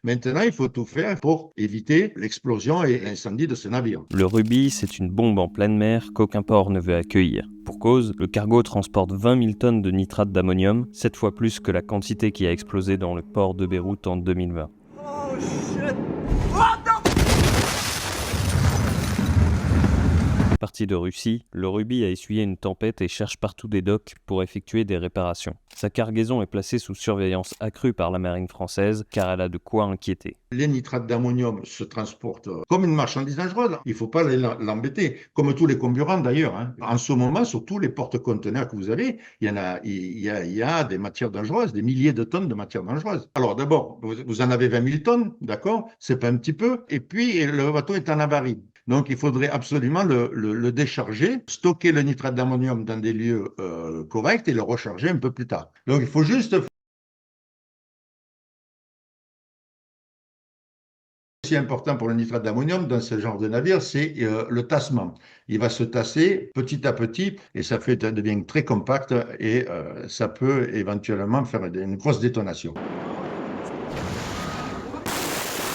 Maintenant, il faut tout faire pour éviter l'explosion et l'incendie de ce navire. Le Ruby, c'est une bombe en pleine mer qu'aucun port ne veut accueillir. Pour cause, le cargo transporte 20 000 tonnes de nitrate d'ammonium, 7 fois plus que la quantité qui a explosé dans le port de Beyrouth en 2020. Parti de Russie, le Ruby a essuyé une tempête et cherche partout des docks pour effectuer des réparations. Sa cargaison est placée sous surveillance accrue par la marine française car elle a de quoi inquiéter. Les nitrates d'ammonium se transportent comme une marchandise dangereuse. Il ne faut pas l'embêter, comme tous les comburants d'ailleurs. Hein. En ce moment, sur tous les porte-conteneurs que vous avez, il y a des matières dangereuses, des milliers de tonnes de matières dangereuses. Alors d'abord, vous en avez 20 000 tonnes, d'accord? C'est pas un petit peu. Et puis, le bateau est en avarie. Donc, il faudrait absolument le décharger, stocker le nitrate d'ammonium dans des lieux corrects et le recharger un peu plus tard. Donc, il faut juste aussi important pour le nitrate d'ammonium dans ce genre de navire, c'est le tassement. Il va se tasser petit à petit et ça devient très compact et ça peut éventuellement faire une grosse détonation.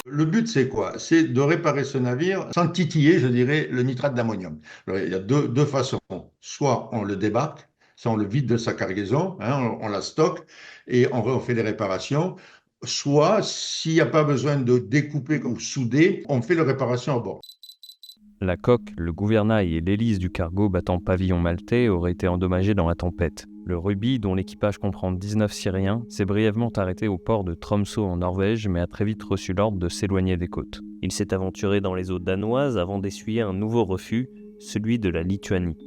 Le but, c'est quoi? C'est de réparer ce navire sans titiller, je dirais, le nitrate d'ammonium. Alors, il y a deux façons. Soit on le débarque, soit on le vide de sa cargaison, hein, on la stocke et on fait les réparations. Soit, s'il n'y a pas besoin de découper ou souder, on fait les réparations à bord. La coque, le gouvernail et l'hélice du cargo battant pavillon maltais auraient été endommagés dans la tempête. Le Ruby, dont l'équipage comprend 19 Syriens, s'est brièvement arrêté au port de Tromsø en Norvège, mais a très vite reçu l'ordre de s'éloigner des côtes. Il s'est aventuré dans les eaux danoises avant d'essuyer un nouveau refus, celui de la Lituanie.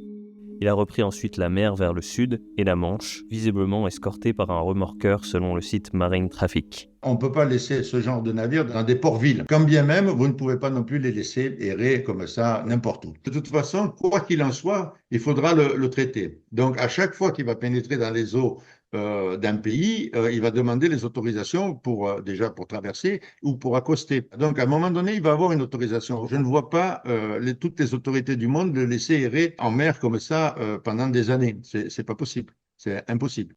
Il a repris ensuite la mer vers le sud et la Manche, visiblement escorté par un remorqueur selon le site Marine Traffic. On ne peut pas laisser ce genre de navire dans des ports-villes. Quand bien même, vous ne pouvez pas non plus les laisser errer comme ça n'importe où. De toute façon, quoi qu'il en soit, il faudra le traiter. Donc, à chaque fois qu'il va pénétrer dans les eaux d'un pays, il va demander les autorisations pour déjà pour traverser ou pour accoster. Donc, à un moment donné, il va avoir une autorisation. Je ne vois pas toutes les autorités du monde le laisser errer en mer comme ça pendant des années. C'est pas possible. C'est impossible.